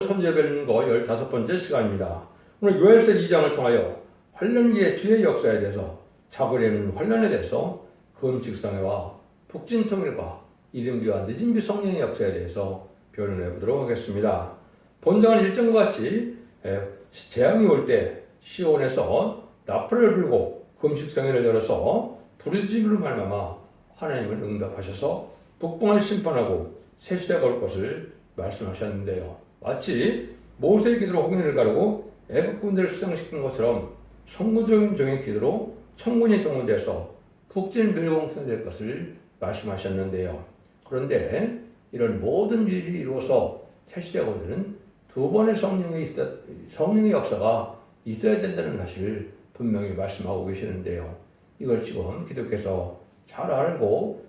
선제별거 15번째 시간입니다. 오늘 요엘서 2장을 통하여 환란기의 주의 역사에 대해서 잡으려는 환란에 대해서 금식성회와 북진통일과 이른비와 늦은비 성령의 역사에 대해서 변론해 보도록 하겠습니다. 본장은 일정과 같이 재앙이 올 때 시온에서 나팔을 불고 금식성회를 열어서 부르짖음으로 말미암아 하나님을 응답하셔서 북방을 심판하고 새 시대가 올 것을 말씀하셨는데요. 마치 모세의 기도로 홍해를 가르고 애국 군대를 수장시킨 것처럼 성구적인 종의 기도로 천군이 동원돼서 북진 멸공성이 될 것을 말씀하셨는데요. 그런데 이런 모든 일이 이루어서 새 시대가 오는 두 번의 성령의 역사가 있어야 된다는 사실을 분명히 말씀하고 계시는데요. 이걸 지금 기독교에서 잘 알고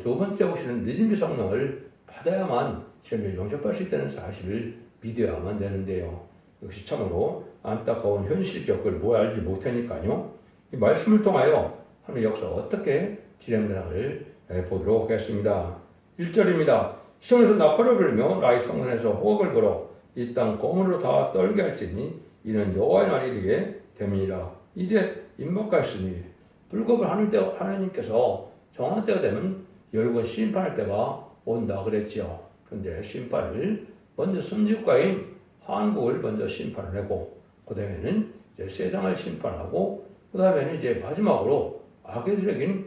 두 번째 오시는 늦은비 성령을 받아야만 죄를 용접할 수 있다는 사실을 믿어야만 되는데요. 역시 참으로 안타까운 현실적 걸 뭐 알지 못하니까요. 이 말씀을 통하여 하나님의 역사가 어떻게 진행되는가를 보도록 하겠습니다. 1절입니다. 시온에서 나팔을 불며 나의 성전에서 호각을 불어 이 땅 검으로 다 떨게 할지니 이는 여호와의 날이 이르게 됨이니라. 이제 임박하였으니 불법을 하는 때 하나님께서 정한 때가 되면 열고 심판할 때가 온다 그랬지요. 그런데 심판을 먼저 선지국가인 한국을 먼저 심판을 하고 그 다음에는 이제 세상을 심판하고 그 다음에는 이제 마지막으로 악의 세력인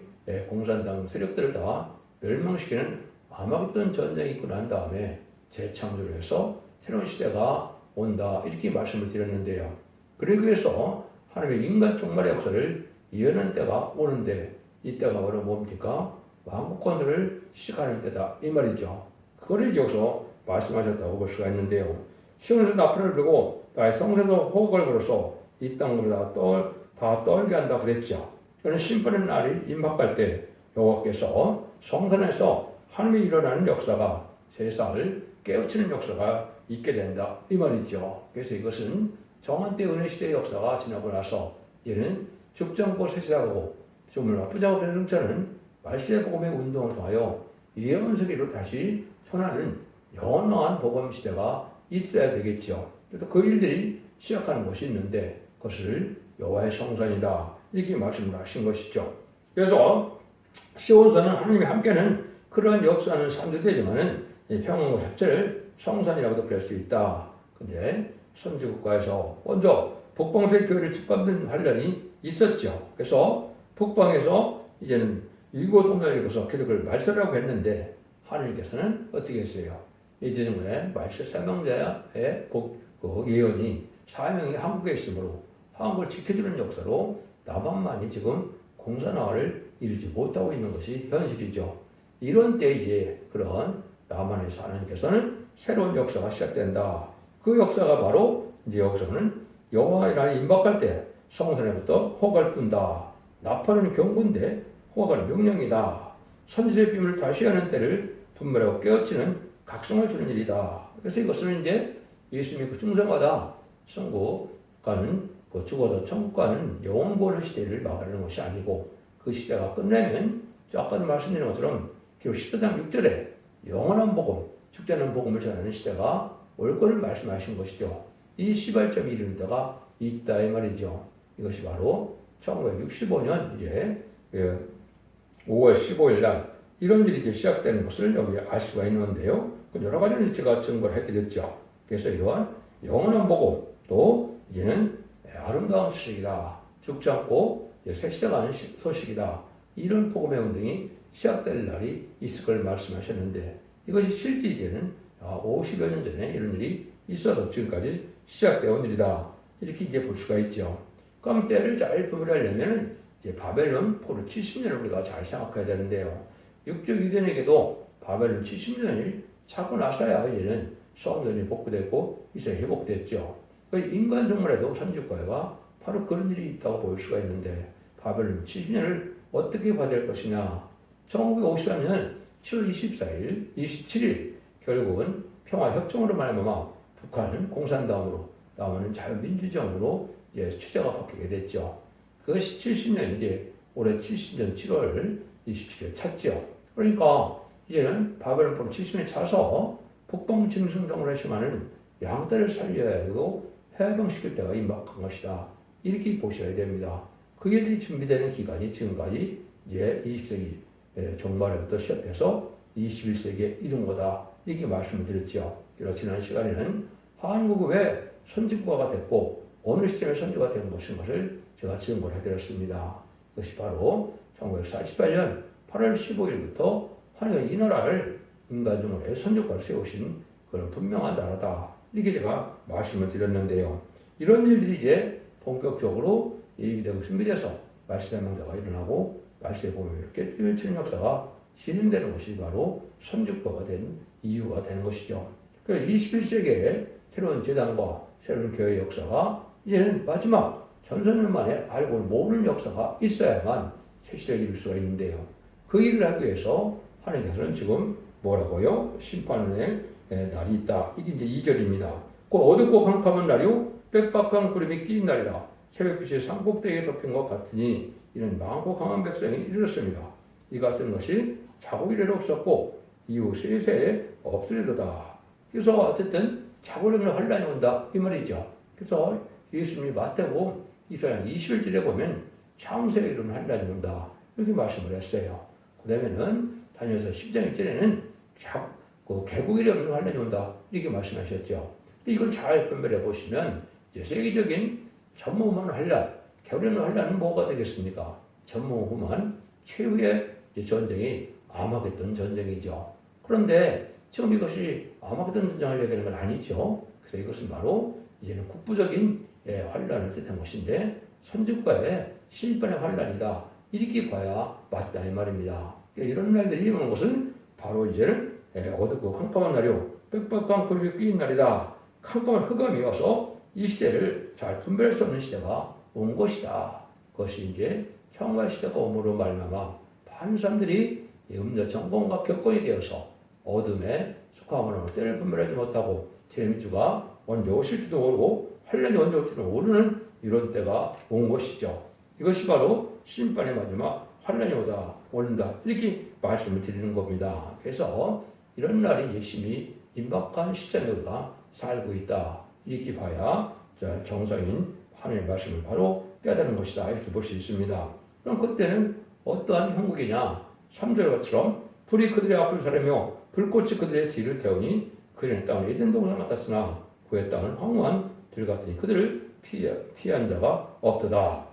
공산당 세력들을 다 멸망시키는 아마겟돈 전쟁이 있고 난 다음에 재창조를 해서 새로운 시대가 온다 이렇게 말씀을 드렸는데요. 그러기 위해서 하나님의 인간 종말의 역사를 이어는 때가 오는데 이 때가 바로 뭡니까? 왕국권을 시작하는 때다 이 말이죠. 그거를 여기서 말씀하셨다고 볼 수가 있는데요. 시온에서 나팔을 불고 나의 성전에서 호각을 불어서 이 땅으로 다 떨게 한다 그랬죠. 그는 심판의 날이 임박할 때 여호와께서 성전에서 하나님이 일어나는 역사가 세상을 깨우치는 역사가 있게 된다 이 말이죠. 그래서 이것은 정한 때 은혜 시대의 역사가 지나고 나서 얘는 죽지 않고 세시하고 죽음을 나쁘지 않고 변증자는 말세의 복음의 운동을 통하여 예언서기로 다시 전하는 영원한 복음 시대가 있어야 되겠죠. 그래서 그 일들이 시작하는 곳이 있는데 그것을 여호와의 성전이다 이렇게 말씀을 하신 것이죠. 그래서 시온서는 하나님이 함께는 그러한 역사는 상대되지만은 평안국 자체를 성산이라고도 부를 수 있다. 근데 선지국가에서 먼저 북방세의 교회를 짓밟는 환란이 있었죠. 그래서 북방에서 이제는 유고 동맹을 이루어서 기독을 말살하고 했는데 하나님께서는 어떻게 했어요? 이제는 말세 사명자의 예언이 사명이 한국에 있으므로 한국을 지켜주는 역사로 남한만이 지금 공산화를 이루지 못하고 있는 것이 현실이죠. 이런 때에 그런 남한에서 하나님께서는 새로운 역사가 시작된다. 그 역사가 바로 이제 여기서는 여호와의 날이 임박할 때 성전에부터 호각을 푼다. 나팔은 경고인데 호각은 명령이다. 선지의 비밀을 다시 하는 때를 분별하고 깨우치는 각성을 주는 일이다. 그래서 이것은 이제 예수 믿고 충성하다. 천국가는 죽어서 천국 가는 영원 보는 시대를 말하는 것이 아니고 그 시대가 끝나면 아까도 말씀드린 것처럼 기록 10장 6절에 영원한 복음, 죽지 않는 복음을 전하는 시대가 올 것을 말씀하신 것이죠. 이 시발점이 이르는 때가 있다 이 말이죠. 이것이 바로 1965년 이제 5월 15일 날 이런 일이 이제 시작되는 것을 여기 알 수가 있는데요. 여러 가지를 제가 증거를 해드렸죠. 그래서 이러한 영원한 복음 또 이제는 아름다운 소식이다. 죽지 않고 새 시대가 하는 소식이다. 이런 복음의 운동이 시작될 날이 있을 걸 말씀하셨는데 이것이 실제 이제는 50여 년 전에 이런 일이 있어도 지금까지 시작되어 온 일이다. 이렇게 이제 볼 수가 있죠. 그럼 때를 잘 구별하려면 이제 바벨론 포로 70년을 우리가 잘 생각해야 되는데요. 육적 유대인에게도 바벨론 70년이 차고 나서야 이제는 성전이 복구됐고 이스라엘이 회복됐죠. 인간 정말에도 선지국가가 바로 그런 일이 있다고 볼 수가 있는데 바벨론 70년을 어떻게 받을 것이냐. 1953년 7월 24일, 27일 결국은 평화협정으로 말미암아 북한은 공산당으로 남한은 자유민주정으로 이제 취재가 바뀌게 됐죠. 그것이 70년 이제 올해 70년 7월 27일 찼죠. 그러니까 이제는 바벨론 포로 70년 차서 북방 짐승정을 했지만은 양떼를 살려야 해도 해방시킬 때가 임박한 것이다. 이렇게 보셔야 됩니다. 그게 준비되는 기간이 지금까지 이제 20세기 종말부터 시작해서 21세기에 이른 거다. 이렇게 말씀을 드렸죠. 그래서 지난 시간에는 한국이 왜 선진국가가 됐고 어느 시점에 선진국가 된 것을 제가 증거를 해드렸습니다. 그것이 바로 1948년 8월 15일부터 한국이 이 나라를 인간중으로 선진국가를 세우신 그런 분명한 나라다. 이렇게 제가 말씀을 드렸는데요. 이런 일들이 이제 본격적으로 예비되고 준비돼서 말세대 명제가 일어나고 말세에 보면 이렇게 뚜렷한 역사가 진행되는 것이 바로 선진국가가 된 이유가 되는 것이죠. 그래서 21세기에 새로운 재단과 새로운 교회 역사가 이제는 마지막 전선년 만에 알고 모르는 역사가 있어야만 새 시대를 이룰 수가 있는데요. 그 일을 하기 위해서 하나님께서는 지금 뭐라고요? 심판의 날이 있다. 이게 이제 2절입니다. 곧 어둡고 캄캄한 날이요 빽빽한 구름이 끼인 날이라 새벽빛이 산꼭대기에 덮인 것 같으니 이는 많고 강한 백성이 이르렀습니다. 이 같은 것이 자고 이래로 없었고 이후 세세에 없으리로다. 그래서 어쨌든 자고 이래로 환란이 온다 이 말이죠. 그래서 예수님이 마태복음 이사야 21절에 보면 창세에 이르는 환란이 온다 이렇게 말씀을 했어요. 그 다음에는 다니엘서 10장 1절에는 개국이 이르는 환란이 온다 이렇게 말씀하셨죠. 이걸 잘 분별해 보시면 이제 세계적인 전무후무한 환란, 겨울에는 환란은 뭐가 되겠습니까? 전무후무한 최후의 전쟁이 아마겟돈 전쟁이죠. 그런데 지금 이것이 아마겟돈 전쟁을 얘기하는 건 아니죠. 그래서 이것은 바로 이제는 국부적인 환란을 뜻한 것인데 선진국가의 심판의 환란이다. 이렇게 봐야 맞다 이 말입니다. 이런 날들이 오는 것은 바로 이제는 어둡고 캄캄한 날이요 빽빽한 구름이 끼인 날이다. 캄캄한 흑암이 와서 이 시대를 잘 분별할 수 없는 시대가 온 것이다. 그것이 이제 평화 시대가 오므로 말미암아 많은 사람들이 음녀 정권과 격권이 되어서 어둠에 속함으로 때를 분별하지 못하고 재림주가 언제 오실지도 모르고 환란이 언제 올지도 모르는 이런 때가 온 것이죠. 이것이 바로 심판의 마지막 환란이 온다 이렇게 말씀을 드리는 겁니다. 그래서 이런 날이 열심히 임박한 시점에 우리가 살고 있다. 이렇게 봐야 정상인 하나님의 말씀을 바로 깨닫는 것이다. 이렇게 볼 수 있습니다. 그럼 그때는 어떠한 형국이냐? 3절처럼 불이 그들의 앞을 사르며 불꽃이 그들의 뒤를 태우니 그들의 땅은 에덴 동산 같았으나 그의 땅은 황무한 들 같으니 그들을 피한 자가 없도다.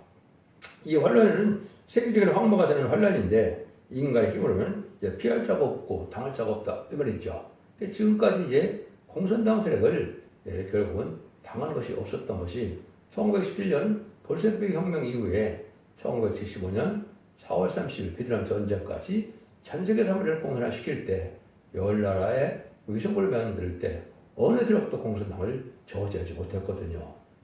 이 환란은 세계적인 황무가 되는 환란인데 인간의 힘으로는 이제 피할 자가 없고 당할 자가 없다 이 말이죠. 지금까지 이제 공산당 세력을 결국은 당한 것이 없었던 것이 1917년 볼셰비크 혁명 이후에 1975년 4월 30일 베트남 전쟁까지 전 세계 사회를 공산화시킬 때 열 나라의 위성을 만들 때 어느 세력도 공산당을 저지하지 못했거든요.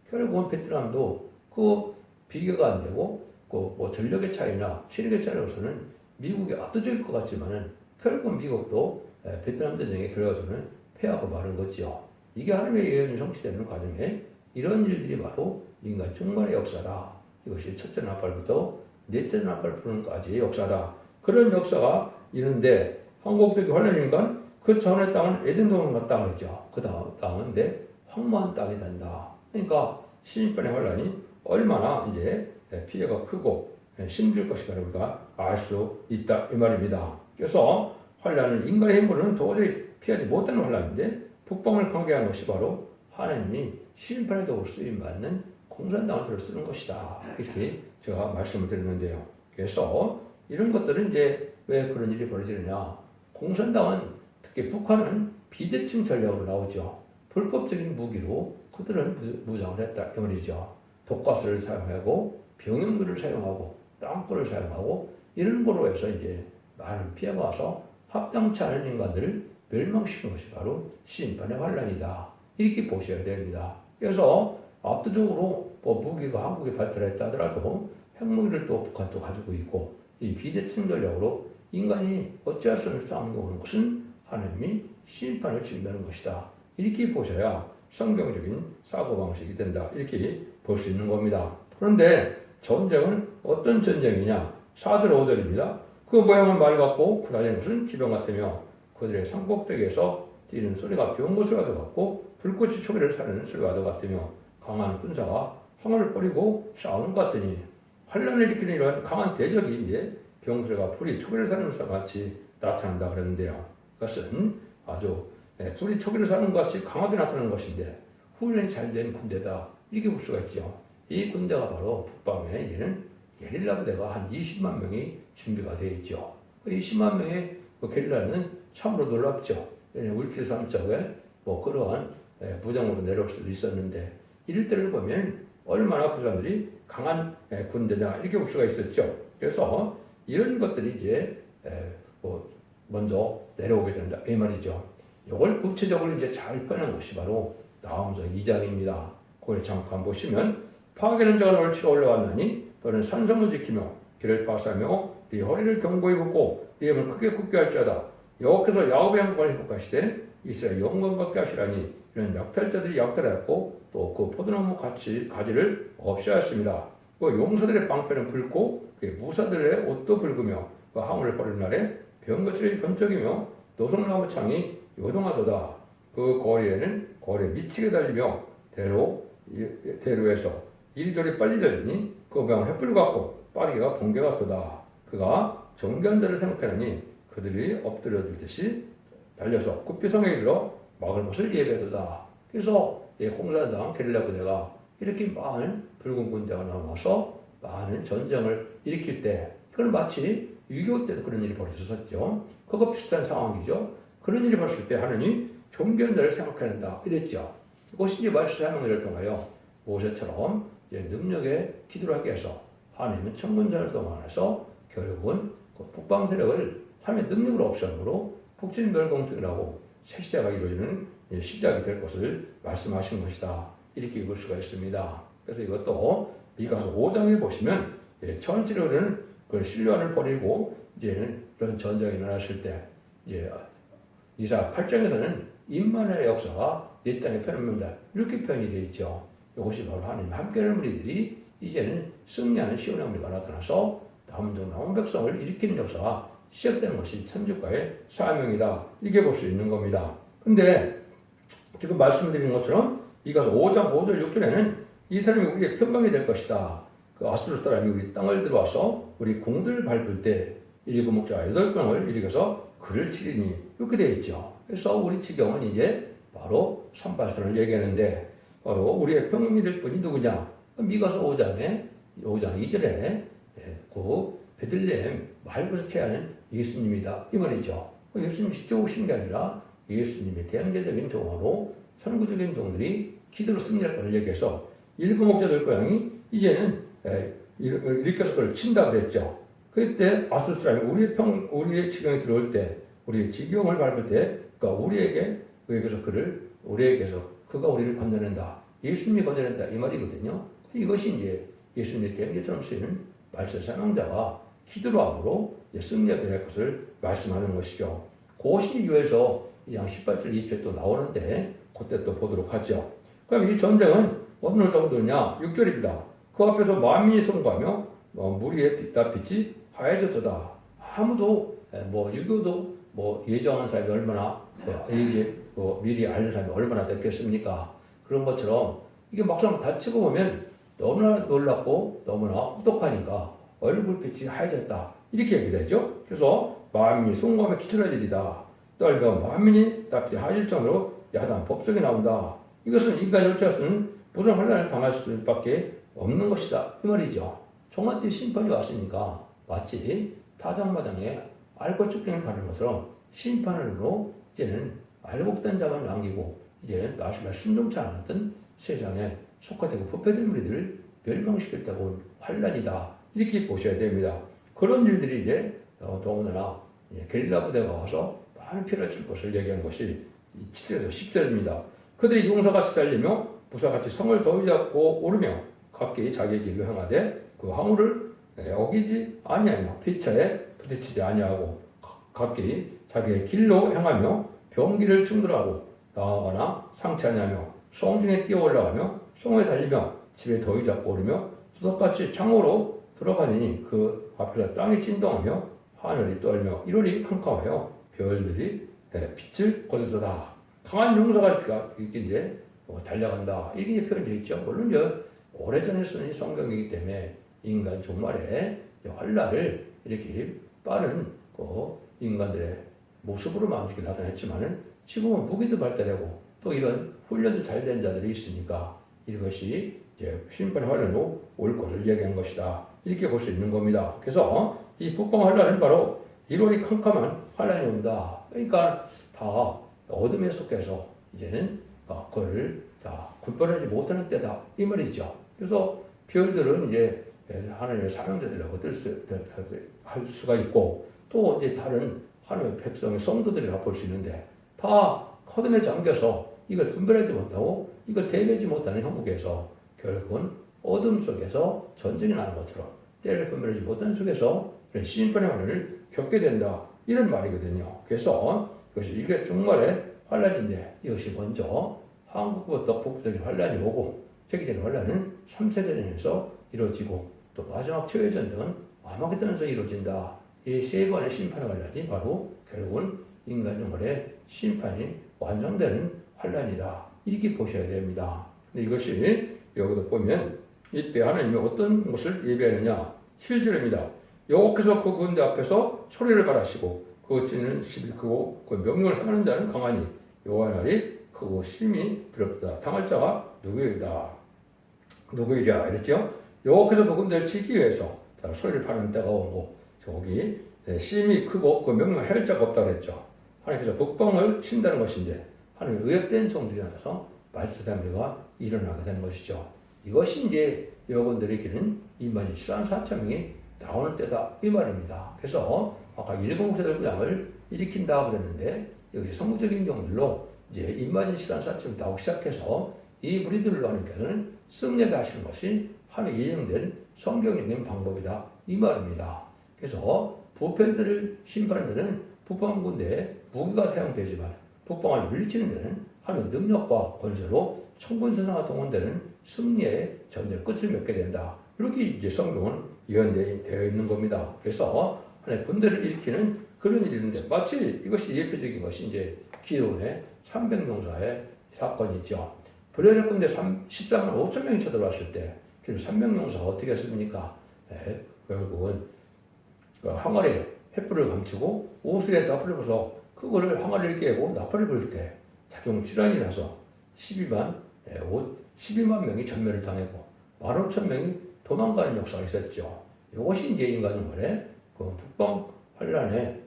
결국은 베트남도 그 비교가 안 되고 뭐 전력의 차이나 체력의 차이로서는 미국이 압도적일 것 같지만은 결국 미국도 베트남 전쟁의 결과적으로는 패하고 마는 거죠. 이게 하나님의 예언이 성취되는 과정에 이런 일들이 바로 인간 종말의 역사다. 이것이 첫째 나팔부터 넷째 나팔 부르는까지의 역사다. 그런 역사가 있는데 한국적인 환란인간 그 전의 땅은 에덴 동산 땅을 했죠. 그 다음 땅인데 황무한 땅이 된다. 그러니까 심판의 환란이 얼마나 이제 피해가 크고 심질 것이다 우리가 알 수 있다 이 말입니다. 그래서 환란은 인간의 힘으로는 도저히 피하지 못하는 환란인데 북방을 관계한 것이 바로 하나님이 심판의 도구로 쓰임받는 공산당을 쓰는 것이다. 이렇게 제가 말씀을 드렸는데요. 그래서 이런 것들은 이제 왜 그런 일이 벌어지느냐. 공산당은 특히 북한은 비대칭 전략으로 나오죠. 불법적인 무기로 그들은 무장을 했다. 이 말이죠. 독가스를 사용하고 병영물을 사용하고 땅굴을 사용하고 이런 거로 해서 이제 많은 피해가 와서 합당치 않은 인간들을 멸망시키는 것이 바로 심판의 환란이다. 이렇게 보셔야 됩니다. 그래서 압도적으로 뭐 무기가 한국에 발달했다 하더라도 핵무기를 또 북한도 가지고 있고 이 비대칭 전략으로 인간이 어찌할 수 없는 상황이 오는 것은 하나님이 심판을 준비하는 것이다. 이렇게 보셔야 성경적인 사고방식이 된다. 이렇게 볼 수 있는 겁니다. 그런데 전쟁은 어떤 전쟁이냐? 4절 5절입니다. 그 모양은 말 같고 그다는 것은 기병 같으며 그들의 산꼭대기에서 뛰는 소리가 병거 소리와 같고 불꽃이 초기를 사르는 소리와 같으며 강한 군사가 황홀을 버리고 싸우는 것 같으니 환란을 일으키는 이러한 강한 대적이 이제 병소리가 불이 초기를 사르는 것과 같이 나타난다 그랬는데요. 그것은 아주 불이 초기를 사르는 것 같이 강하게 나타나는 것인데 훈련이 잘 된 군대다 이렇게 볼 수가 있죠. 이 군대가 바로 북방에 이제는 게릴라 부대가 한 20만 명이 준비가 되어 있죠. 20만 명의 게릴라는 참으로 놀랍죠. 울키산 쪽에 그러한 부정으로 내려올 수도 있었는데 이럴 때를 보면 얼마나 그 사람들이 강한 군대냐 이렇게 볼 수가 있었죠. 그래서 이런 것들이 이제 먼저 내려오게 된다 이 말이죠. 이걸 구체적으로 이제 잘 표현한 것이 바로 나홈서 2장입니다. 거기를 잠깐 보시면 파괴는 자가 너를 치러 올라왔나니 너는 산성을 지키며 길을 파하며 네 허리를 견고히 굽고 네 몸을 크게 굳게 할지어다. 여호와께서 야곱의 영광을 회복하시되 이스라엘 영광 받게 하시라니 이런 약탈자들이 약탈하였고 또 그 포도나무 가지를 없이 하였습니다. 그 용사들의 방패는 붉고 그 무사들의 옷도 붉으며 그 항우를 버리는 날에 병거칠이 번쩍이며 노송나무 창이 요동하도다. 그 거리에는 거리에 미치게 달리며 대로에서 이리저리 빨리 달리니 그 병은 횃불 같고 빠르기가 번개 같도다. 그가 정교한 자를 생각하니 그들이 엎드려들듯이 달려서 굽비성에 이르러 막을 것을 예배하도다. 그래서 공산당 게릴라 부대가 이렇게 많은 붉은 군대가 나와서 많은 전쟁을 일으킬 때 그건 마치 6.25 때도 그런 일이 벌어졌었죠. 그거 비슷한 상황이죠. 그런 일이 벌어졌을 때 하느니 정교한 자를 생각해야 한다 이랬죠. 그것이 이제 말씀 사명을 통하여 모세처럼 능력에 기도를 하게 해서 하나님은 천군자를 동원해서 결국은 그 북방 세력을 하나님의 능력으로 없애므로 북진멸공통이라고 새 시대가 이루어지는 시작이 될 것을 말씀하신 것이다. 이렇게 읽을 수가 있습니다. 그래서 이것도 미가서 5장에 보시면 천지로는 그 신뢰를 버리고 이제는 그런 전쟁이 일어났을 때 이사 8장에서는 임마누엘의 역사가 이 땅에 표현합니다. 이렇게 표현이 되어 있죠. 이것이 바로 하나님 함께하는 무리들이 이제는 승리하는 시온의 무리가 나타나서 남은 백성을 일으키는 역사가 시작되는 것이 천주과의 사명이다. 이렇게 볼 수 있는 겁니다. 근데 지금 말씀드린 것처럼 이가서 5장 5절 6절에는 이 사람이 우리의 평강이 될 것이다. 그 아수르 사람이 우리 땅을 들어와서 우리 궁들을 밟을 때 7 목자 8병을 일으켜서 그를 치리니 이렇게 되어 있죠. 그래서 우리 지경은 이제 바로 선발선을 얘기하는데 바로 우리의 평강이 될 분이 누구냐? 미가서 5장 2절에 그 베들레헴 마을에서 태어난 예수님이다 이 말이죠. 예수님 직접 오신 게 아니라 예수님의 대항제적인 종으로 선구적인 종들이 기도로 승리할 것을 얘기해서 7 목자들 고향이 이제는 일으켜서 그걸 친다 그랬죠. 그때 아수르 사람이 우리의 지경에 들어올 때, 우리의 지경을 밟을 때, 그러니까 우리에게서 그가 우리를 건져낸다. 예수님이 건져낸다. 이 말이거든요. 이것이 이제 예수님의 대항제처럼 쓰이는 말세 사명자가 기도로 함으로 승리하게 될 것을 말씀하는 것이죠. 그것이 이유에서 2장 18절, 20절 또 나오는데 그때 또 보도록 하죠. 그럼 이 전쟁은 어느 정도냐? 6절입니다. 그 앞에서 만민이 선거하며 무리의 빛이 하얘졌도다. 아무도 유교도 예정한 사람이 얼마나 미리 알는 사람이 얼마나 됐겠습니까? 그런 것처럼 이게 막상 다치고 보면 너무나 놀랍고 너무나 혹독하니까 얼굴빛이 하얘졌다. 이렇게 얘기되죠. 그래서 만민이 송구하며 기절하리이다. 떨며 만민이 답이 하얘질 정도로 야단 법석이 나온다. 이것은 인간이 어찌할 수는 무슨 혼란을 당할 수밖에 없는 것이다. 이 말이죠. 종한테 심판이 왔으니까 마치 타작마당에 알고 죽기를 가는 것처럼 심판으로 이제는 알고 못된 자만 남기고 이제는 마지막 순종치 않았던 세상에 속화되고 부패된 무리들을 멸망시켰다고 온 환란이다. 이렇게 보셔야 됩니다. 그런 일들이 이제 더군다나 게릴라 부대가 와서 많은 피해를 줄 것을 얘기한 것이 7절에서 10절입니다. 그들이 용사같이 달리며 부사같이 성을 더위 잡고 오르며 각기 자기의 길로 향하되 그 항우를 어기지 아니하며 피차에 부딪히지 아니하고 각기 자기의 길로 향하며 병기를 충돌하고 나아가나 상치 아니하며 송중에 뛰어 올라가며 송에 달리며 집에 더위 잡고 오르며 두덕같이 창으로 들어가니 그 앞에서 땅이 진동하며 하늘이 떨며 이론이 캄캄하여 별들이 빛을 거두더다. 강한 용사가 있긴데 달려간다 이렇게 표현되어 있죠. 물론 오래전에 쓴 성경이기 때문에 인간 종말에 환란을 이렇게 빠른 인간들의 모습으로 마음속에 나타냈지만은 지금은 무기도 발달하고 또 이런 훈련도 잘 된 자들이 있으니까 이것이 이제 심판의 환란으로 올 것을 얘기한 것이다. 이렇게 볼 수 있는 겁니다. 그래서 이 북방 환란은 바로 이론이 캄캄한 환란이 온다. 그러니까 다 어둠에 속해서 이제는 그걸 다 구별하지 못하는 때다. 이 말이죠. 그래서 별들은 이제 하나님의 사명자들이라고 할 수가 있고 또 이제 다른 하나님의 백성의 성도들이라고 볼 수 있는데 다 어둠에 잠겨서 이걸 분별하지 못하고 이걸 대비하지 못하는 형국에서 결국은 어둠 속에서 전쟁이 나는 것처럼 때를 분별하지 못하는 속에서 심판의 환란을 겪게 된다. 이런 말이거든요. 그래서 이게 정말의 환란인데 이것이 먼저 한국부터 북부적인 환란이 오고 세계적인 환란은 3세대전에서 이루어지고 또 마지막 최후전등은 아마겟돈에서 이루어진다. 이 세 번의 심판의 환란이 바로 결국은 인간 영혼의 심판이 완성되는 환란이다. 이렇게 보셔야 됩니다. 근데 이것이 여기도 보면 이때 하나님이 어떤 것을 예비하느냐 7절입니다. 여호와께서 그 군대 앞에서 소리를 발하시고 그 찌는 십이 크고 그 명령을 행하는 자는 강하니 여호와의 날이 크고 심히 두렵다. 당할 자가 누구이랴 이랬죠. 여호와께서 그 군대를 치기 위해서 소리를 파는 때가 오고 저기 심히 크고 그 명령을 할 자가 없다 그랬죠. 하나님께서 북방을 친다는 것인데 하나님의 의협된 종들이 나타서 말세상대가 일어나게 되는 것이죠. 이것이 이제 여러분들에게는 이만희 14,000명이 나오는 때다 이 말입니다. 그래서 아까 일곱세대 양을 일으킨다 그랬는데 여기서 성경적인 경우들로 이제 인만인 시간 4천 나오기 시작해서 이 무리들로 하나님께서는 승리하게 하시는 것이 하나님의 예정된 성경적인 방법이다 이 말입니다. 그래서 부패들을 심판하는 데는 북방군대에 무기가 사용되지만 북방을 물리치는 데는 하나님의 능력과 권세로 천군천사가 동원되는 승리의 전쟁 끝을 맺게 된다. 이렇게 이제 성경은 예언되어 있는 겁니다. 그래서 하나님의 군대를 일으키는 그런 일이 있는데 마치 이것이 예표적인 것이 이제 기도원의 300용사의 사건이죠. 블레셋 군대 14만 5천 명이 쳐들어왔을 때 300용사가 어떻게 했습니까? 결국은 항아리에 횃불을 감추고 옷에 나팔을 불어서 그거를 항아리를 깨고 나팔을 불 때 자동 질환이 나서 12만 명이 전멸을 당하고 15,000명이 도망가는 역사가 있었죠. 이것이 이제 인간의 그 북방 환란에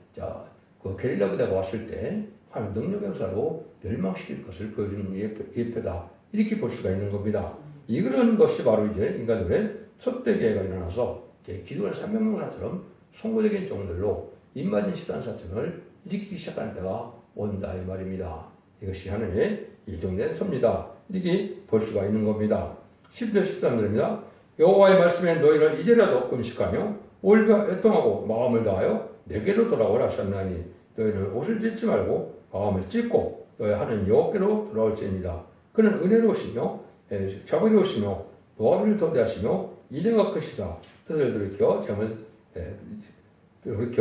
그 게릴라 부대가 왔을 때 하나님 능력 역사로 멸망시킬 것을 보여주는 예표다. 이렇게 볼 수가 있는 겁니다. 이런 것이 바로 이제 인간들의 첫대계가 일어나서 기도의 300용사처럼 송구적인 종들로 입맞은 시단사천을 일으키기 시작하는 때가 온다 이 말입니다. 이것이 하나님의 일정된 섭니다. 이렇게 볼 수가 있는 겁니다. 10절 13절입니다. 여호와의 말씀에 너희를 이제라도 금식하며 올바 애통하고 마음을 다하여 내게로 돌아오라 하셨나니 너희는 옷을 찢지 말고 마음을 찢고 너희 하는 여호와께로 돌아올지니라. 그는 은혜로우시며 자비로우시며 너희를 도대하시며 이래가 크시사 뜻을 돌이켜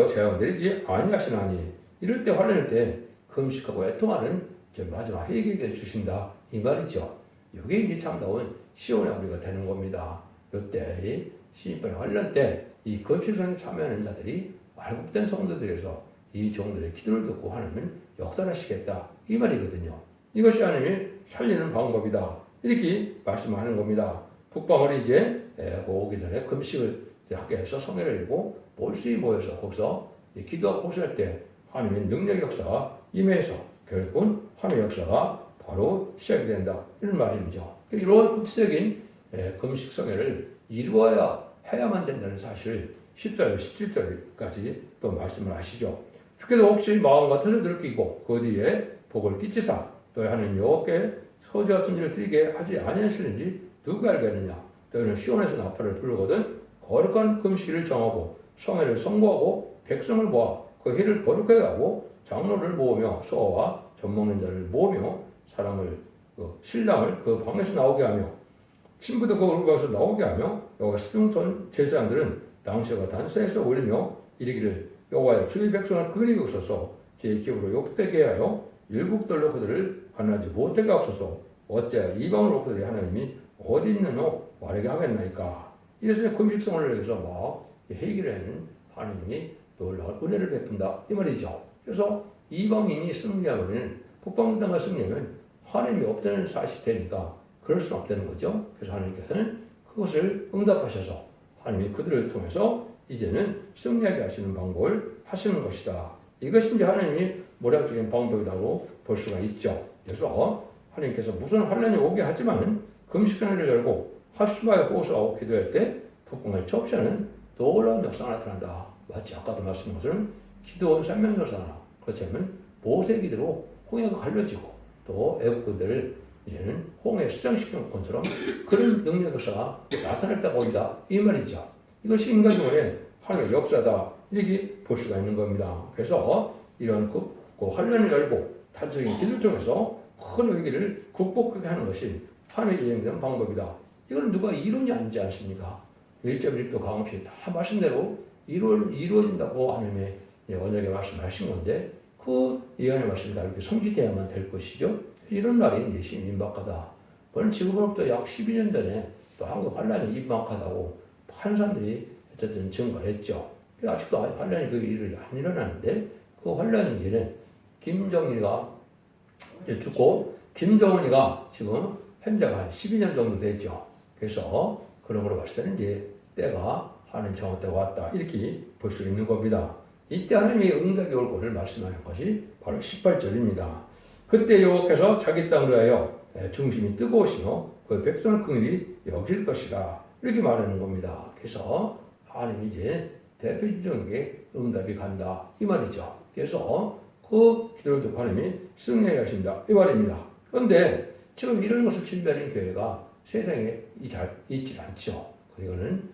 재앙을 내리지 아니하시나니. 이럴 때 환란일 때 금식하고 애통하는 마지막 회개를 주신다 이 말이죠. 이게 이제 참다운 시온의 우리가 되는 겁니다. 이때 심판의 환란 때 이 금식성에 참여하는 자들이 말복된 성도들에서 이 종들의 기도를 듣고 하나님은 역사하시겠다 이 말이거든요. 이것이 하나님이 살리는 방법이다 이렇게 말씀하는 겁니다. 북방을 이제 오기 전에 금식을 하게 해서 성회를 열고 몰수히 모여서 거기서 기도하고 복수할 때 하나님의 능력 역사가 임해서 결국은 하나님의 역사가 바로 시작이 된다 이런 말입니다. 이런 구체적인 금식 성회를 해야만 된다는 사실을 10절, 17절까지 또 말씀을 하시죠. 주께서 혹시 마음과 뜻을 들키고 그 뒤에 복을 끼치사 너희 하나님 여호와께 소지와 손질을 드리게 하지 아니하시는지 누가 알겠느냐. 너희는 시온에서 나팔을 부르거든 거룩한 금식일을 정하고 성회를 선고하고 백성을 모아 그 회를 거룩하게 하고 장로를 모으며 소아와 젖먹는 자를 모으며 신랑을 그 방에서 나오게 하며 신부도 그 울가에서 나오게 하며 여호와 수중전 제사장들은 낭시와 단서에서 올리며 이르기를 여호와여 주의 백성을 그리고 있어서 제 기업으로 욕되게 하여 율곡들로 그들을 가난하지 못하게 하옵소서. 어째 이방으로 그들의 하나님이 어디 있느뇨 말하게 하겠나이까. 이래서 금식성을 위해서 막 회개를 하는 하나님이 놀라운 은혜를 베푼다 이 말이죠. 그래서 이방인이 승리하면 북방 땅을 승리하면 하나님이 없다는 사실이 되니까 그럴 수는 없다는 거죠. 그래서 하나님께서는 그것을 응답하셔서 하나님이 그들을 통해서 이제는 승리하게 하시는 방법을 하시는 것이다. 이것이 이제 하나님이 모략적인 방법이라고 볼 수가 있죠. 그래서 하나님께서 무슨 환란이 오게 하지만 금식성회를 열고 합심하여 호소하고 기도할 때 북방을 첩시하는 놀라운 역사가 나타난다. 마치 아까도 말씀한 것처럼 기도원 산명조사나 그렇지 않으면 모세 기도로 홍해가 갈라지고 또 애국군들을 이제는 홍해 수장시킨 것처럼 그런 능력 역사가 나타났다고 한다. 이 말이죠. 이것이 인간의 하나님의 역사다. 이렇게 볼 수가 있는 겁니다. 그래서 이런 그 환란을 열고 단적인 기도를 통해서 큰 위기를 극복하게 하는 것이 하나님의 이행된 방법이다. 이건 누가 이론이 아니지 않습니까? 1.1도 강없이 다 말씀대로 이루어진다고 하나님의 언약에 말씀하신 건데 그 예언의 말씀이 다 이렇게 성취되어야만 될 것이죠. 이런 날이 이제 심임박하다. 저는 지금으로부터 약 12년 전에 또 한국 환란이 임박하다고 한 사람들이 어쨌든 증거를 했죠. 아직도 환란이 그 일을 안 일어나는데 그 환란이 이제는 김정일이가 죽고 김정은이가 지금 현재가 한 12년 정도 됐죠. 그래서 그런 걸로 봤을 때는 이제 때가 하나님 정한 때가 왔다. 이렇게 볼 수 있는 겁니다. 이때 하나님이 응답이 올 것을 말씀하는 것이 바로 18절입니다. 그때 여호와께서 자기 땅을 위하여 중심이 뜨거우시며 그 백성을 긍휼히 여길 것이라. 이렇게 말하는 겁니다. 그래서 하나님이 이제 대표적에게 응답이 간다. 이 말이죠. 그래서 그 기도를 듣고 하나님이 승리하게 하신다. 이 말입니다. 그런데 지금 이런 것을 준비하는 교회가 세상에 있지 않죠. 그리고는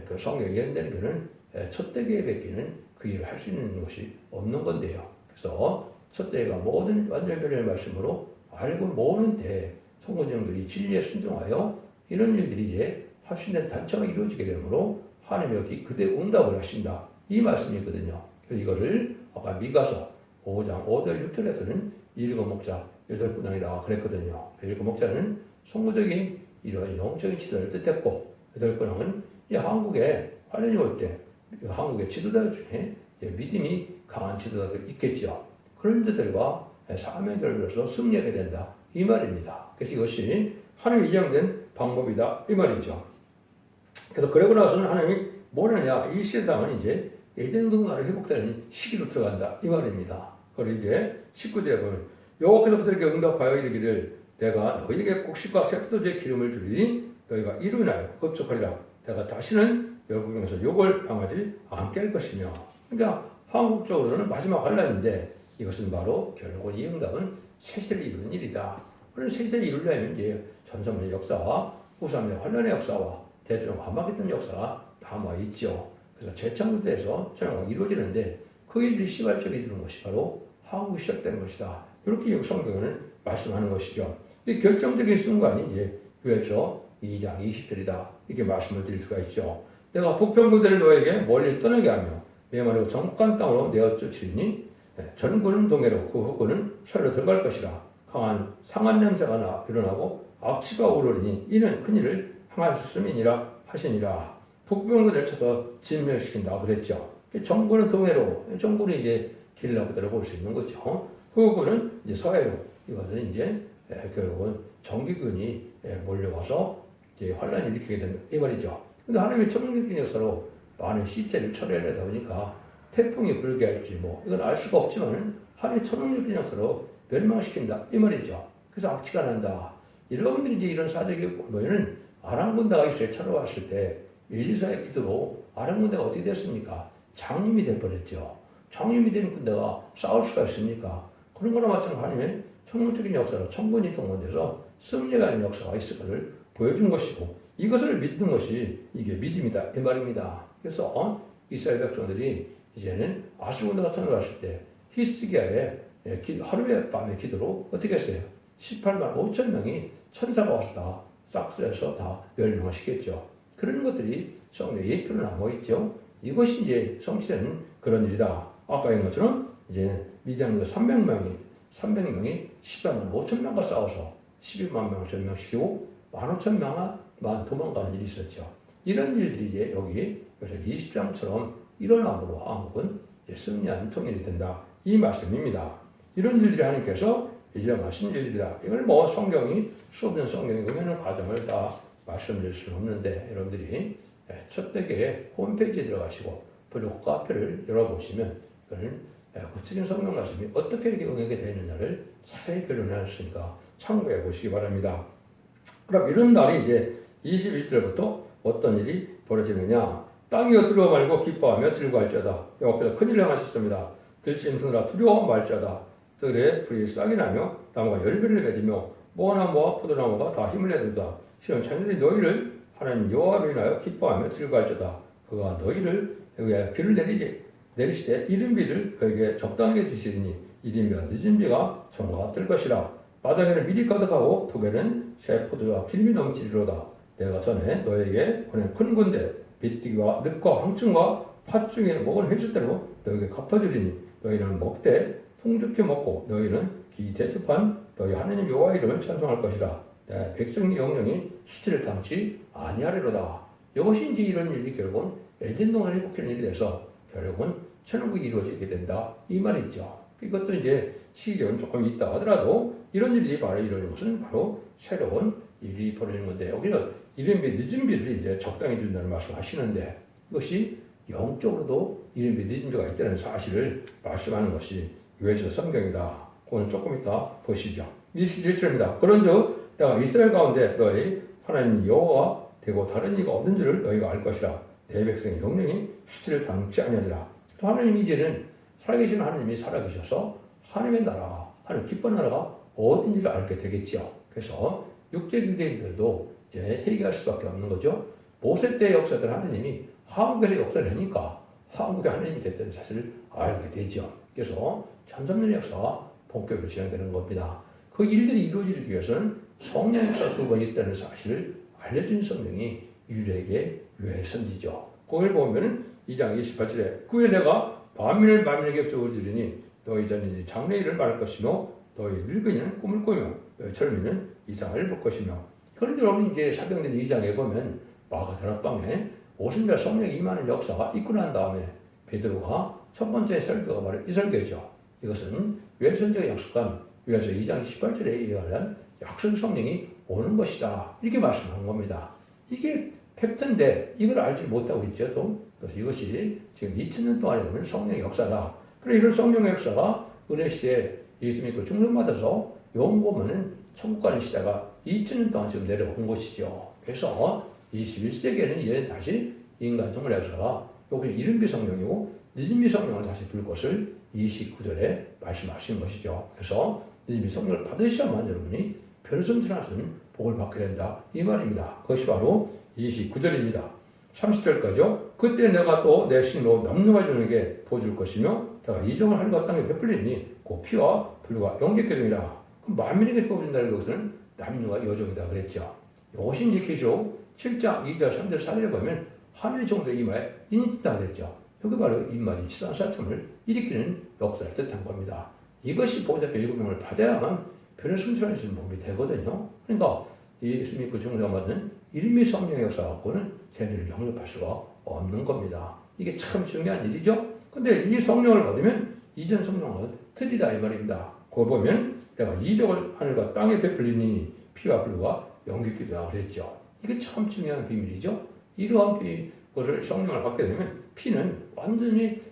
그 성경에 예언되는 교회는 첫대교회 뵙기는 그 일을 할 수 있는 것이 없는 건데요. 그래서 첫대가 모든 완전 변화의 말씀으로 알고 모르는데 성도님들이 진리에 순종하여 이런 일들이 이제 확신된 단체가 이루어지게 되므로 하나님이 여기 그대 응답을 하신다. 이 말씀이거든요. 그래서 이거를 아까 미가서 5장 5절 6절에서는 일곱 목자 여덟 군왕이라고 그랬거든요. 일곱 목자는 성구적인 이런 영적인 지도를 뜻했고 여덟 군왕은 이 한국에 환란이 올 때 한국의 지도자 중에 믿음이 강한 지도자들이 있겠죠. 그런 자들과 사명을 위해서 승리하게 된다. 이 말입니다. 그래서 이것이 하나님의 이양된 방법이다. 이 말이죠. 그래서 그러고 나서는 하나님이 뭘 하냐. 이 세상은 이제 에덴 동산으로 회복되는 시기로 들어간다. 이 말입니다. 그리고 이제 19절에 보면 여호와께서 그들에게 응답하여 이르기를 내가 너희에게 곡식과 색소의 기름을 주리니 너희가 이로 인하여 급속하리라. 내가 다시는 여국에서 욕을 당하지 않게 할 것이며. 그러니까 한국적으로는 마지막 환란인데 이것은 바로 결국은 이 응답은 세세를 이루는 일이다. 그런 세세를 이루려면 이제 전성문의 역사와 후삼의 환란의 역사와 대통령 반박했던 역사가 남아 있죠. 그래서 재창조대에서 전화가 이루어지는데 그 일들이 시발적으로 이루는 것이 바로 한국이 시작되는 것이다. 이렇게 성경은 말씀하는 것이죠. 이 결정적인 순간이 이제 그래서 2장 20절이다. 이렇게 말씀을 드릴 수가 있죠. 내가 북평구대를 너에게 멀리 떠나게 하며 메마르고 정복한 땅으로 내어 쫓으리니 전군은 동해로 그 후군은 서로 들어갈 것이라. 강한 상한 냄새가 일어나고 악취가 오르니 이는 큰일을 행하셨음이니라 하시니라. 북평구대를 쳐서 진멸시킨다고 그랬죠. 정군은 동해로, 정군이 이제 길라부대를 볼 수 있는 거죠. 후군은 이제 서해로, 이것은 이제 결국은 정기군이 몰려와서 이제 환란을 일으키게 된다. 이 말이죠. 근데 하나님의 천국적인 역사로 많은 시체를 처리하려다 보니까 태풍이 불게 할지 이건 알 수가 없지만 하나님의 천국적인 역사로 멸망시킨다. 이 말이죠. 그래서 악취가 난다. 여러분들이 이제 이런 사적이 보면은 아랑군대가 이스라엘 찾아왔을 때 엘리사의 기도로 아랑군대가 어떻게 됐습니까? 장님이 돼버렸죠. 장님이 된 군대가 싸울 수가 있습니까? 그런 거나 마찬가지로 하나님의 천국적인 역사로 천군이 동원돼서 승리하는 역사가 있을 것을 보여준 것이고 이것을 믿는 것이 이게 믿음이다. 이 말입니다. 그래서 이스라엘 백성들이 이제는 아수군대가 쳐들어갔을 때 히스기야의 하루의 밤의 기도로 어떻게 했어요? 18만 5천 명이 천사가 와서 다 싹쓸어서 다 멸망을 시켰죠. 그런 것들이 성경에 예표로 남아있죠. 이것이 이제 성취되는 그런 일이다. 아까 얘기한 것처럼 이제 미디안도 300명이 300명이 14만 5천 명과 싸워서 12만 명을 전멸시키고 15,000명만 도망가는 일이 있었죠. 이런 일들이 이제 여기 20장처럼 일어남으로 한국은 이제 승리한 통일이 된다. 이 말씀입니다. 이런 일들이 하나님께서 예정하신 일들이다. 이걸 뭐 성경이 수없는 성경에 의미하는 과정을 다 말씀드릴 수는 없는데 여러분들이 첫 대개 홈페이지에 들어가시고 블로그 카페를 열어보시면 그거는 구체적인 성경 말씀이 어떻게 이렇게 응하게 되느냐를 자세히 결론해놨으니까 참고해 보시기 바랍니다. 그럼 이런 날이 이제 21절부터 어떤 일이 벌어지느냐. 땅이여 두려워 말고 기뻐하며 즐거워할지어다. 여호와께서 큰일을 행하셨습니다. 들짐승들아 두려워 말지어다. 들에 불이 싹이 나며 나무가 열매를 맺으며 무화나무와 포도나무가 다 힘을 내도다. 시온 자녀들이 너희를 하나님 여호와로 인하여 기뻐하며 즐거워할지어다. 그가 너희를 여기에 비를 내리시되 이른 비를 그에게 적당하게 주시리니 이른 비와 늦은 비가 정오가 뜰 것이라. 마당에는 밀이 가득하고 독에는 새 포도와 기름이 넘치리로다. 내가 전에 너에게 보낸 큰 군대 비띠기와 늑과 황충과 팥 중에 먹은 횟수대로 너에게 갚아주리니 너희는 먹되 풍족히 먹고 너희는 기대접한 너희 하나님 여호와 이름을 찬송할 것이라. 내 백성의 영령이 수치를 당치 아니하리로다. 이것이 이제 이런 일이 결국은 에덴 동안에 회복하는 일이 돼서 결국은 천국이 이루어지게 된다. 이 말이죠. 이것도 이제 시기는 조금 있다 하더라도 이런 일이 바로 이루어진 것은 바로 새로운 일이 벌어지는 건데 여기는 이른 비 늦은 비를 이제 적당히 준다는 말씀을 하시는데 이것이 영적으로도 이른 비 늦은 비가 있다는 사실을 말씀하는 것이 요엘서 성경이다. 그건 조금 이따 보시죠. 21절입니다. 그런즉 내가 이스라엘 가운데 너희 하나님 여호와 되고 다른 이가 없는 줄을 너희가 알 것이라. 내 백성의 영령이 수치를 당치 아니하리라. 하나님 이제는 살아계신 하나님이 살아계셔서 하나님의 나라가 하나님 기쁜 나라가 어딘지를 알게 되겠죠. 그래서 육체 유대인들도 이제 회개할 수밖에 없는 거죠. 모세 때 역사들 하나님이 한국에서 역사를 하니까 한국의 하나님이 됐다는 사실을 알게 되죠. 그래서 1300년의 역사가 본격적으로 진행되는 겁니다. 그 일들이 이루어지기 위해서는 성령 역사 두 번 있다는 사실을 알려준 성령이 유대에게 요엘 선지죠. 거기를 보면 2장 28절에 그에 내가 만민을 만민에게 주어주리니 너희 자녀들이 장래일을 말할 것이며 너희 늙은이는 꿈을 꾸며 너희 젊은이는 이상을 볼 것이며. 그런데 여러분 이제 사도행전 2장에 보면 마가다락방에 오순절 성령이 임하는 역사가 있고 난 다음에 베드로가 첫 번째 설교가 바로 이 설교죠. 이것은 요엘선지가 약속한 요엘서 2장 18절에 의하면 약속 성령이 오는 것이다. 이렇게 말씀한 겁니다. 이게 팩트인데 이걸 알지 못하고 있죠. 또. 그래서 이것이 지금 2000년 동안에 보면 성령의 역사다. 그래 이런 성령의 역사가 은혜 시대에 예수 믿고 충성받아서 용보면은 천국 가는 시대가 2000년 동안 지금 내려온 것이죠. 그래서 21세기에는 이제 다시 인간 정말 역사가 여기 이른비 성령이고 늦은비 성령을 다시 불 것을 29절에 말씀하시는 것이죠. 그래서 늦은비 성령을 받으셔야만 여러분이 변성천할 수 있는 복을 받게 된다. 이 말입니다. 그것이 바로 29절입니다. 30절까지요. 그때 내가 또 내 신으로 남녀가 중에게 부어줄 것이며 내가 이정을 할 것 땅에 베풀리니 그 피와 불과 영계 계동이라. 만민에게 부어준다는 것은 남녀가 여종이다 그랬죠. 이것이 이제 계시록 7장 2절 3절 4절에 보면 하늘 정도 이마에 인이 뜬다 그랬죠. 여기 바로 인마지 시산사점을 일으키는 역사를 뜻한 겁니다. 이것이 보호자표 7명을 받아야만 변을 승천할 수 있는 법이 되거든요. 그러니까 예수 믿고 정정받는 일미 성령의 역사 갖고는 쟤네를 영접할 수가 없는 겁니다. 이게 참 중요한 일이죠. 근데 이 성령을 받으면 이전 성령은 틀리다 이 말입니다. 그거 보면 내가 이적을 하늘과 땅에 베풀리니 피와 불과 영기기도 그랬죠. 이게 참 중요한 비밀이죠. 이러한 것을 성령을 받게 되면 피는 완전히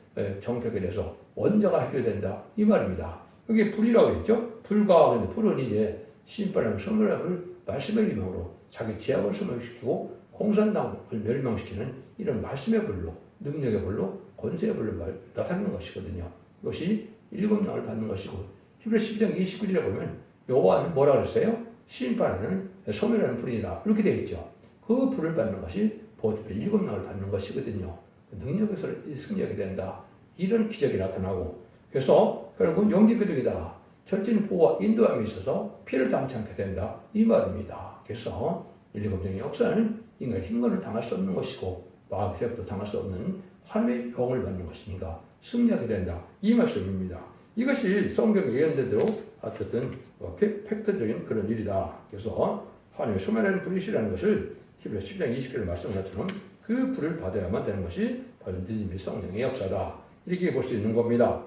정결이 돼서 원자가 해결된다 이 말입니다. 여기 불이라고 했죠. 불과 불은 이제 신바람 성령을 말씀의 기명으로 자기 제약을 소멸시키고 공산당을 멸망시키는 이런 말씀의 불로 능력의 불로 권세의 불로 나타나는 것이거든요. 이것이 7명을 받는 것이고 히브리서 12장 29절에 보면 여호와는 뭐라 그랬어요? 신바라는 소멸하는 불이라 이렇게 되어 있죠. 그 불을 받는 것이 보호자표 7명을 받는 것이거든요. 능력에서 승리하게 된다. 이런 기적이 나타나고 그래서 결국은 영지교적이다. 철저히 보호와 인도함이 있어서 피를 당치 않게 된다. 이 말입니다. 그래서 7명의 역사는 인간의 힘과를 당할 수 없는 것이고 마귀세력도 당할 수 없는 하나님의 영을 받는 것이니까 승리하게 된다. 이 말씀입니다. 이것이 성경의 예언대로 어쨌든 팩트적인 그런 일이다. 그래서 하나님의 소멸하는 불이시라는 것을 히브리서 10장 20절에 말씀한 것처럼 그 불을 받아야만 되는 것이 바로 믿음 및 성령의 역사다. 이렇게 볼 수 있는 겁니다.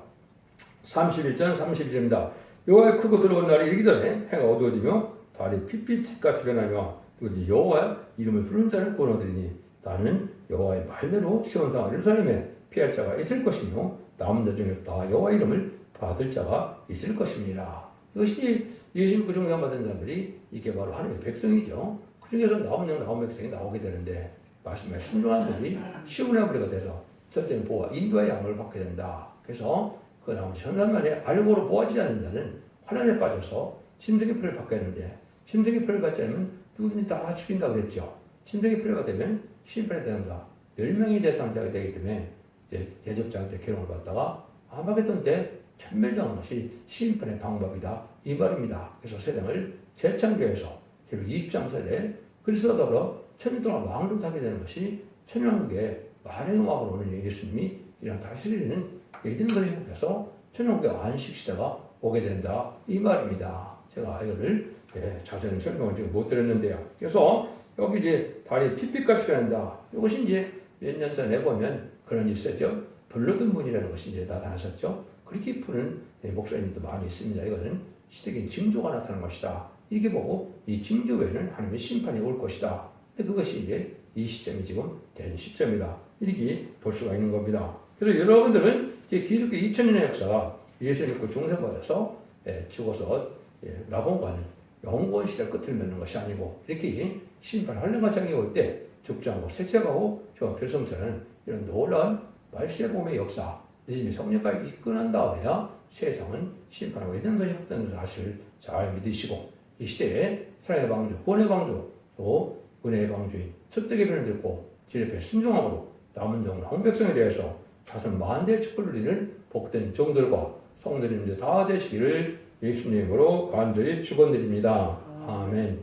31장 32절입니다. 여호와의 크고 들어온 날이 이르기 전에 해가 어두워지며 달이 핏빛같이 변하며 누구든지 여호와의 이름을 부르는 자를 구원하리니 나는 여호와의 말대로 시온산 예루살렘에 피할 자가 있을 것이며 남은 자 중에서 다 여호와 이름을 받을 자가 있을 것입니다. 이것이 예수 믿고 종양 받은 자들이 이게 바로 하나님의 백성이죠. 그 중에서 남은 백성이 나오게 되는데 말씀에 순종한 분이 시온의 부리가 돼서 첫째는 보아 인도의 양을 받게 된다. 그래서 그 나머지 천사만에 알고로 보아지지 않는 자는 환난에 빠져서 심정의 풀을 받게 되는데 심정의 풀을 받지 않으면 누구든지 다 죽인다고 그랬죠. 심정의 풀을 받으면 심판의 대상자 10명이 대상자가 되기 때문에 이제 대접자한테 괴로움을 받다가 아마겟돈 때 천멸당하는 것이 심판의 방법이다. 이 말입니다. 그래서 세상을 재창조해서 결국 23세에 그리스도와 더불어 천년 동안 왕을 하게 되는 것이 천년왕국의 말의 음악으로 오는 예수님이 이런 다스리는 이런 것을 회복해서 천년왕국의 안식시대가 오게 된다. 이 말입니다. 제가 이거를 자세히 설명을 지금 못 드렸는데요. 그래서 여기 이제 달이 핏빛같이 변한다. 이것이 이제 몇 년 전에 보면 그런 일이 있었죠. 블러드 문이라는 것이 이제 나타났었죠. 그렇게 푸는 목사님도 많이 있습니다. 이거는 시대적인 징조가 나타난 것이다. 이렇게 보고 이 징조 외에는 하나님의 심판이 올 것이다. 그것이 이제 이 시점이 지금 된 시점이다. 이렇게 볼 수가 있는 겁니다. 그래서 여러분들은 기독교 2000년의 역사가 예수 믿고 중생받아서 죽어서 나본과는 영원 시대 끝을 맺는 것이 아니고 이렇게 심판 환란과 장이 올 때 죽지 않고 색색하고 저 결성자는 이런 놀라운 말세봄의 역사, 예수님의 성령까지 이끌어난 다음에야 세상은 심판하고 이런 것이 확정되는 사실을 잘 믿으시고 이 시대에 사랑의 방주, 구원의 방주, 또 은혜의 방주인 섭득의 변을 듣고 진리에 순종하고 남은 종 홍백성에 대해서 자손 만대의 축복을 누리는 복된 종들과 성도님들 다 되시기를 예수님으로 간절히 축원드립니다. 아멘.